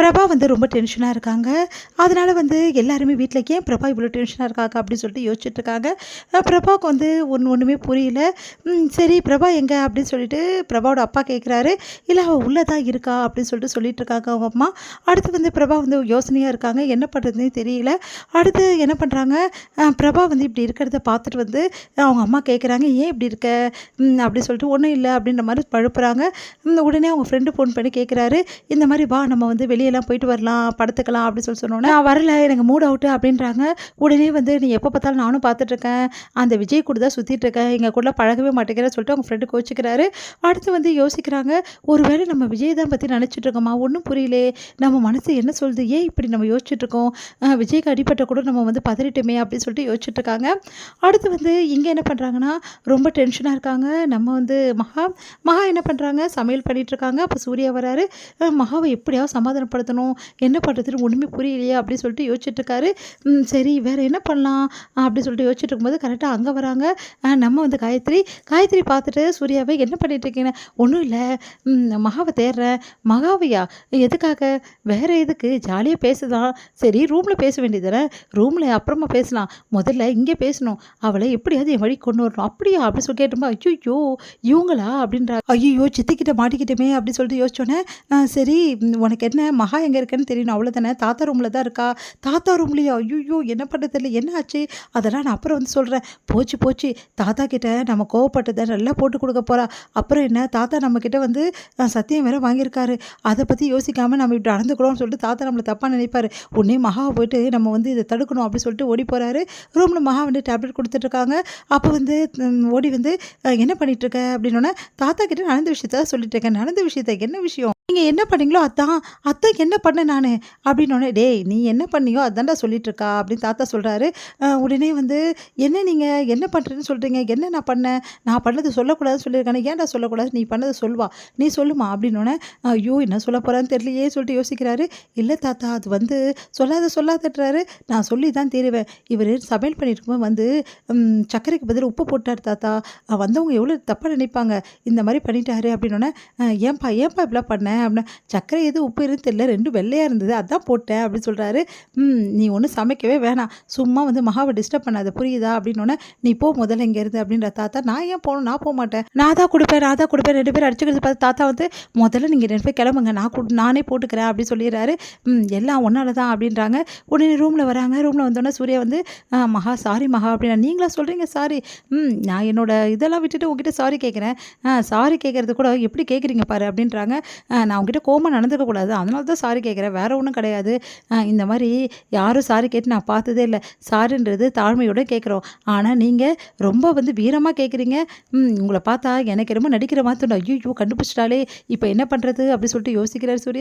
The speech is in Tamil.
பிரபா வந்து ரொம்ப டென்ஷனாக இருக்காங்க. அதனால வந்து எல்லாருமே வீட்ல ஏன் பிரபா இவ்வளோ டென்ஷனாக இருக்காங்க அப்படின்னு சொல்லிட்டு யோசிச்சுட்டு இருக்காங்க. பிரபாவுக்கு வந்து ஒண்ணுமே புரியல. சரி பிரபா எங்க அப்படின்னு சொல்லிட்டு பிரபாவோட அப்பா கேட்குறாரு. இல்ல அவ உள்ள தான் இருக்கா அப்படின்னு சொல்லிட்டு சொல்லிட்டு இருக்காங்க அவங்க அம்மா. அடுத்து வந்து பிரபா வந்து யோசனையா இருக்காங்க. என்ன பண்ணுறதுன்னே தெரியல. அடுத்து என்ன பண்ணுறாங்க, பிரபா வந்து இப்படி இருக்கிறத பார்த்துட்டு வந்து அவங்க அம்மா கேட்குறாங்க, "ஏன் இப்படி இருக்க?" அப்படின்னு சொல்லிட்டு ஒன்றும் இல்லை அப்படின்ற மாதிரி பழுப்புறாங்க. உடனே அவங்க ஃப்ரெண்டு ஃபோன் பண்ணி கேட்குறாரு, இந்த மாதிரி வா நம்ம வந்து வெளியெல்லாம் போயிட்டு வரலாம், படத்துக்கலாம் அப்படின்னு சொன்னோன்னே, நான் வரல எனக்கு மூட் அவுட்டு அப்படின்றாங்க. உடனே வந்து நீ எப்போ பார்த்தாலும் நானும் பார்த்துட்ருக்கேன், அந்த விஜய் கூட தான் சுற்றிட்டுருக்கேன், எங்கள் கூட பழகவே மாட்டேங்கிறேன்னு சொல்லிட்டு அவங்க ஃப்ரெண்டு கோச்சிக்கிறாரு. அடுத்து வந்து யோசிக்கிறாங்க, ஒருவேளை நம்ம விஜய் தான் பற்றி நினச்சிட்டு இருக்கோமா, ஒன்றும் புரியலையே, நம்ம மனசு என்ன சொல்லுது, ஏன் இப்படி நம்ம யோசிச்சுட்ருக்கோம், விஜய்க்கு அடிப்பட்ட கூட நம்ம வந்து பதறிட்டோமே அப்படின்னு சொல்லிட்டு யோசிச்சுட்ருக்காங்க. அடுத்து வந்து இங்கே என்ன பண்ணுறாங்கன்னா, ரொம்ப டென்ஷனாக இருக்காங்க. நம்ம வந்து மகா என்ன பண்ணுறாங்க, சமையல் பண்ணிகிட்ருக்காங்க. அப்போ சூர்யா வராரு. மகாவை எப்படியாவது சமாதானப்படுத்தணும், என்ன பண்ணுறதுன்னு ஒன்றுமே புரியலையே அப்படின்னு சொல்லிட்டு யோசிச்சுட்ருக்காரு. சரி வேறு என்ன பண்ணலாம் அப்படின்னு சொல்லிட்டு யோசிச்சுட்டு இருக்கும்போது கரெக்டாக அங்கே வராங்க. நம்ம வந்து காயத்ரி பார்த்துட்டு சூர்யாவை என்ன பண்ணிட்டு இருக்கீங்க, ஒன்றும் இல்லை மகாவை தேடுறேன். மகாவையா எதுக்காக, வேறு எதுக்கு, ஜாலியாக பேசுதான், சரி ரூமில் பேச வேண்டியதுதானே, ரூமில் அப்புறமா பேசலாம், முதல்ல இங்கே பேசணும், அவளை எப்படியாவது என் வழி கொண்டு வரணும், அப்படியா அப்படின்னு சொல்லி கேட்டோம்பா, ஐயோ இவங்களா அப்படின்றா, ஐயோ சித்திக்கிட்ட மாட்டிக்கிட்டோமே அப்படின்னு சொல்லிட்டு யோசிச்சோன்னே, சரி உனக்கு என்ன மகா எங்கே இருக்கேன்னு தெரியணும் அவ்வளோதானே, தாத்தா ரூமில் தான் இருக்கா, தாத்தா ரூம்லையா, ஐயோ என்ன பண்ணுறது தெரியல, என்ன ஆச்சு, அதெல்லாம் நான் அப்புறம் வந்து சொல்கிறேன், போச்சு தாத்தா கிட்ட நம்ம கோவப்பட்டதை நல்லா போட்டு கொடுக்க போகிறா, அப்புறம் என்ன தாத்தா நம்மக்கிட்ட வந்து சத்தியம் வேற வாங்கியிருக்காரு, அதை பற்றி யோசிக்காமல் நம்ம இப்படி நடந்துக்கிறோம்னு சொல்லிட்டு தாத்தா நம்மளை தப்பாக நினைப்பார், உடனே மகாவை போயிட்டு நம்ம வந்து இதை தடுக்கணும் அப்படின்னு சொல்லிட்டு ஓடி போகிறாரு. ரூமில் மகா வந்து டேப்லெட் கொடுத்துட்ருக்காங்க. அப்போ வந்து ஓடி வந்து என்ன பண்ணிகிட்ருக்க அப்படின்னோடனே, தாத்தா கிட்ட நடந்த விஷயத்த சொல்லிட்டு இருக்கேன், நடந்த விஷயத்த என்ன விஷயம், நீங்கள் என்ன பண்ணீங்களோ அதான் என்ன பண்ணேன் நான் அப்படின்னோடனே, டேய் நீ என்ன பண்ணியோ அதான்டா சொல்லிட்டு இருக்கா அப்படின்னு தாத்தா சொல்கிறாரு. உடனே வந்து என்ன நீங்கள் என்ன பண்ணுறேன்னு சொல்கிறீங்க, என்ன நான் பண்ணேன், நான் பண்ணது சொல்லக்கூடாதுன்னு சொல்லியிருக்கானே, ஏன்டா சொல்லக்கூடாது, நீ பண்ணதை சொல்வா, நீ சொல்லுமா அப்படின்னோடனே, ஐயோ என்ன சொல்ல போகிறான்னு தெரியலையே சொல்லிட்டு யோசிக்கிறாரு. இல்லை தாத்தா அது வந்து சொல்லாதட்டுறாரு, நான் சொல்லி தான் தீருவேன், இவர் சமையல் பண்ணியிருக்கும்போது வந்து சர்க்கரைக்கு பதில் உப்பு போட்டார் தாத்தா, வந்தவங்க எவ்வளோ தப்பாக நினைப்பாங்க, இந்த மாதிரி பண்ணிட்டாரு அப்படின்னோடனே, ஏன்பா இப்படிலாம் பண்ண அப்படின்னா, சர்க்கரை எது உப்பு எதுன்னு தெரியல, ரெண்டும் வெள்ளையாக இருந்தது அதான் போட்டேன் அப்படின்னு சொல்கிறாரு. நீ ஒன்றும் சமைக்கவே வேணாம், சும்மா வந்து மகாவை டிஸ்டர்ப் பண்ணாத புரியுதா அப்படின்னோடனே, நீ போ முதல்ல இங்கேருந்து அப்படின்ற தாத்தா, நான் ஏன் போகணும், நான் போக மாட்டேன், நான் தான் கொடுப்பேன் 2 பேர் அடிச்சுக்கிறது பார்த்து தாத்தா வந்து, முதல்ல நீங்கள் 2 பேர் கிளம்புங்க, நானே போட்டுக்கிறேன் அப்படின்னு சொல்லிடுறாரு. எல்லாம் ஒன்றால தான் அப்படின்றாங்க. உடனே ரூமில் வராங்க. ரூமில் வந்தோடனே சூர்யா வந்து, மகா சாரி மகா அப்படின்னா, நீங்களா சொல்கிறீங்க சாரி, நான் என்னோட இதெல்லாம் விட்டுட்டு உங்ககிட்ட சாரி கேட்குறேன், சாரி கேட்குறது கூட எப்படி கேட்குறீங்க பாரு அப்படின்றாங்க. நான் உங்ககிட்ட கோவமாக நடந்துக்கக்கூடாது, அதனால தான் சாரி கேட்குறேன், வேறு ஒன்றும் கிடையாது, இந்த மாதிரி யாரும் சாரி கேட்டு நான் பார்த்ததே இல்லை, சாரின்றது தாழ்மையோடு கேட்குறோம், ஆனால் நீங்கள் ரொம்ப வந்து வீரமாக கேட்குறீங்க, உங்களை பார்த்தா எனக்கு ரொம்ப நடிக்கிற மாதிரி தோணும், ஐயோ கண்டுபிடிச்சிட்டாலே இப்போ என்ன பண்ணுறது அப்படி சொல்லிட்டு யோசிக்கிறார் சூர்யா.